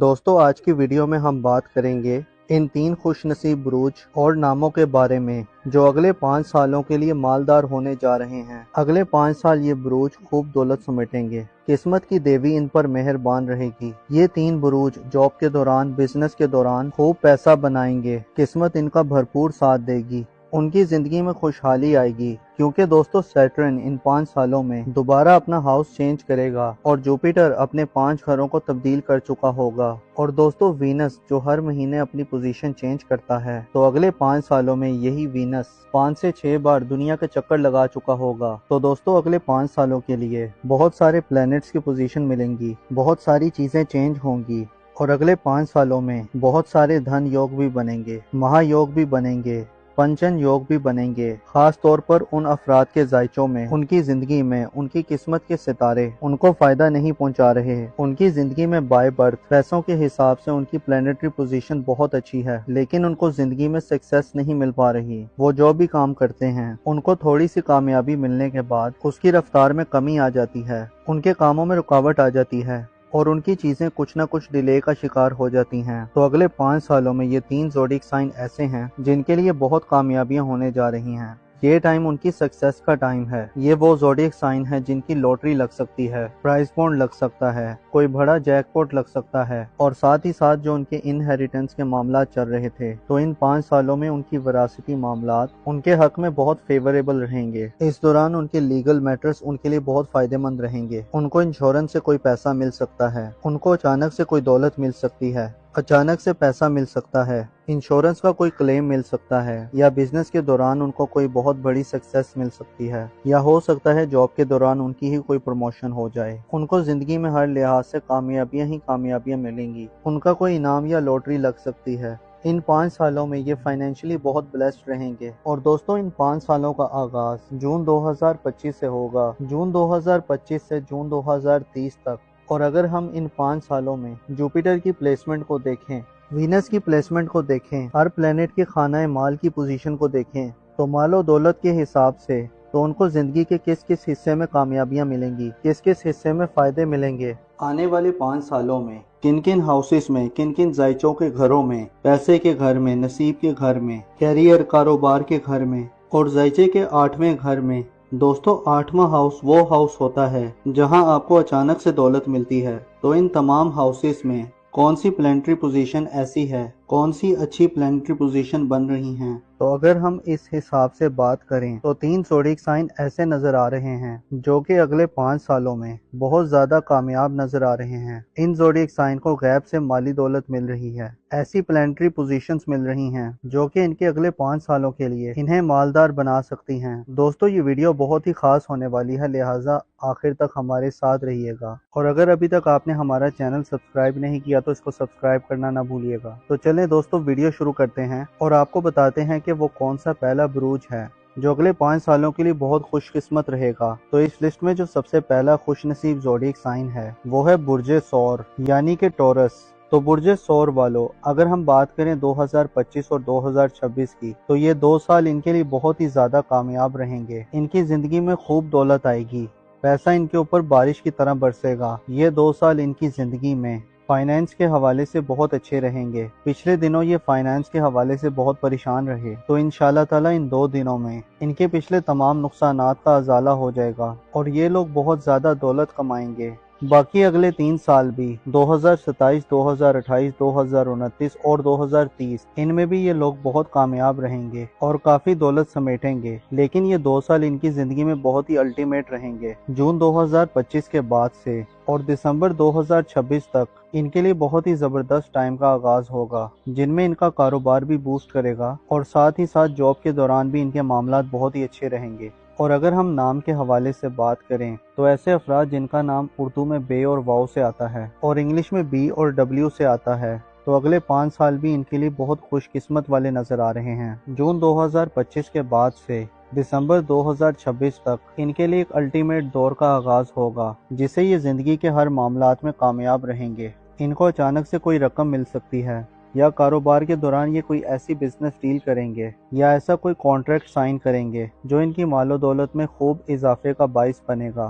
دوستو آج کی ویڈیو میں ہم بات کریں گے ان 3 خوش نصیب بروج اور ناموں کے بارے میں جو اگلے 5 سالوں کے لیے مالدار ہونے جا رہے ہیں۔ اگلے 5 سال یہ بروج خوب دولت سمیٹیں گے، قسمت کی دیوی ان پر مہربان رہے گی۔ یہ 3 بروج جاب کے دوران، بزنس کے دوران خوب پیسہ بنائیں گے، قسمت ان کا بھرپور ساتھ دے گی، ان کی زندگی میں خوشحالی آئے گی، کیونکہ دوستو سیٹرن ان 5 سالوں میں دوبارہ اپنا ہاؤس چینج کرے گا اور جوپیٹر اپنے 5 گھروں کو تبدیل کر چکا ہوگا۔ اور دوستو وینس جو ہر مہینے اپنی پوزیشن چینج کرتا ہے، تو اگلے 5 سالوں میں یہی وینس 5 سے 6 بار دنیا کے چکر لگا چکا ہوگا۔ تو دوستو اگلے 5 سالوں کے لیے بہت سارے پلینٹس کی پوزیشن ملیں گی، بہت ساری چیزیں چینج ہوں گی، اور اگلے 5 سالوں میں بہت سارے دھن یوگ بھی بنیں گے، مہا یوگ بھی بنیں گے، پنچن یوگ بھی بنیں گے۔ خاص طور پر ان افراد کے ذائچوں میں، ان کی زندگی میں، ان کی قسمت کے ستارے ان کو فائدہ نہیں پہنچا رہے ہیں۔ ان کی زندگی میں بائی برتھ پیسوں کے حساب سے ان کی پلانیٹری پوزیشن بہت اچھی ہے، لیکن ان کو زندگی میں سکسیس نہیں مل پا رہی۔ وہ جو بھی کام کرتے ہیں، ان کو تھوڑی سی کامیابی ملنے کے بعد اس کی رفتار میں کمی آ جاتی ہے، ان کے کاموں میں رکاوٹ آ جاتی ہے، اور ان کی چیزیں کچھ نہ کچھ ڈیلے کا شکار ہو جاتی ہیں۔ تو اگلے 5 سالوں میں یہ 3 زوڈک سائن ایسے ہیں جن کے لیے بہت کامیابیاں ہونے جا رہی ہیں۔ یہ ٹائم ان کی سکسیس کا ٹائم ہے۔ یہ وہ زوڈک سائن ہے جن کی لوٹری لگ سکتی ہے، پرائز بونڈ لگ سکتا ہے، کوئی بڑا جیک پاٹ لگ سکتا ہے، اور ساتھ ہی ساتھ جو ان کے انہیریٹنس کے معاملات چل رہے تھے، تو ان 5 سالوں میں ان کی وراثتی معاملات ان کے حق میں بہت فیوریبل رہیں گے۔ اس دوران ان کے لیگل میٹرز ان کے لیے بہت فائدہ مند رہیں گے۔ ان کو انشورنس سے کوئی پیسہ مل سکتا ہے، ان کو اچانک سے کوئی دولت مل سکتی ہے، اچانک سے پیسہ مل سکتا ہے، انشورنس کا کوئی کلیم مل سکتا ہے، یا بزنس کے دوران ان کو کوئی بہت بڑی سکسیس مل سکتی ہے، یا ہو سکتا ہے جاب کے دوران ان کی ہی کوئی پروموشن ہو جائے۔ ان کو زندگی میں ہر لحاظ سے کامیابیاں ہی کامیابیاں ملیں گی، ان کا کوئی انعام یا لوٹری لگ سکتی ہے۔ ان 5 سالوں میں یہ فائنینشلی بہت بلیسڈ رہیں گے۔ اور دوستوں ان 5 سالوں کا آغاز جون 2025 سے ہوگا، جون 2025 سے جون 2030 تک۔ اور اگر ہم ان 5 سالوں میں جوپیٹر کی پلیسمنٹ کو دیکھیں، وینس کی پلیسمنٹ کو دیکھیں، ہر پلینٹ کے خانہ مال کی پوزیشن کو دیکھیں، تو مال و دولت کے حساب سے تو ان کو زندگی کے کس کس حصے میں کامیابیاں ملیں گی، کس کس حصے میں فائدے ملیں گے۔ آنے والے 5 سالوں میں کن کن ہاؤسز میں، کن کن ذائچوں کے گھروں میں، پیسے کے گھر میں، نصیب کے گھر میں، کیریئر کاروبار کے گھر میں، اور ذائچے کے 8ویں گھر میں۔ دوستو 8واں ہاؤس وہ ہاؤس ہوتا ہے جہاں آپ کو اچانک سے دولت ملتی ہے۔ تو ان تمام ہاؤسز میں کون سی پلانٹری پوزیشن ایسی ہے، کون سی اچھی پلانٹری پوزیشن بن رہی ہیں؟ تو اگر ہم اس حساب سے بات کریں تو 3 زوڈک سائن ایسے نظر آ رہے ہیں جو کہ اگلے 5 سالوں میں بہت زیادہ کامیاب نظر آ رہے ہیں۔ ان زوڈک سائن کو غیب سے مالی دولت مل رہی ہے، ایسی پلانٹری پوزیشنز مل رہی ہیں جو کہ ان کے اگلے 5 سالوں کے لیے انہیں مالدار بنا سکتی ہیں۔ دوستو یہ ویڈیو بہت ہی خاص ہونے والی ہے، لہٰذا آخر تک ہمارے ساتھ رہیے گا، اور اگر ابھی تک آپ نے ہمارا چینل سبسکرائب نہیں کیا تو اس کو سبسکرائب کرنا نہ بھولیے گا۔ تو چلیں دوستو ویڈیو شروع کرتے ہیں اور آپ کو بتاتے ہیں کہ وہ کون سا پہلا بروج ہے جو اگلے 5 سالوں کے لیے بہت خوش قسمت رہے گا۔ تو اس لسٹ میں جو سب سے پہلا خوش نصیب زوڈک سائن ہے وہ ہے برج ثور یعنی کہ ٹورس۔ تو برج ثور والو اگر ہم بات کریں 2025 اور 2026 کی، تو یہ 2 سال ان کے لیے بہت ہی زیادہ کامیاب رہیں گے۔ ان کی زندگی میں خوب دولت آئے گی، پیسہ ان کے اوپر بارش کی طرح برسے گا۔ یہ 2 سال ان کی زندگی میں فائنانس کے حوالے سے بہت اچھے رہیں گے۔ پچھلے دنوں یہ فائنانس کے حوالے سے بہت پریشان رہے، تو انشاءاللہ تعالی ان 2 دنوں میں ان کے پچھلے تمام نقصانات کا ازالہ ہو جائے گا اور یہ لوگ بہت زیادہ دولت کمائیں گے۔ باقی اگلے 3 سال بھی 2027، 2028، 2029 اور 2030 ان میں بھی یہ لوگ بہت کامیاب رہیں گے اور کافی دولت سمیٹیں گے، لیکن یہ 2 سال ان کی زندگی میں بہت ہی الٹیمیٹ رہیں گے۔ جون 2025 کے بعد سے اور دسمبر 2026 تک ان کے لیے بہت ہی زبردست ٹائم کا آغاز ہوگا، جن میں ان کا کاروبار بھی بوسٹ کرے گا اور ساتھ ہی ساتھ جاب کے دوران بھی ان کے معاملات بہت ہی اچھے رہیں گے۔ اور اگر ہم نام کے حوالے سے بات کریں تو ایسے افراد جن کا نام اردو میں بے اور واؤ سے آتا ہے اور انگلش میں بی اور ڈبلیو سے آتا ہے، تو اگلے 5 سال بھی ان کے لیے بہت خوش قسمت والے نظر آ رہے ہیں۔ جون 2025 کے بعد سے دسمبر 2026 تک ان کے لیے ایک الٹیمیٹ دور کا آغاز ہوگا، جس سے یہ زندگی کے ہر معاملات میں کامیاب رہیں گے۔ ان کو اچانک سے کوئی رقم مل سکتی ہے، یا کاروبار کے دوران یہ کوئی ایسی بزنس ڈیل کریں گے یا ایسا کوئی کانٹریکٹ سائن کریں گے جو ان کی مال و دولت میں خوب اضافے کا باعث بنے گا۔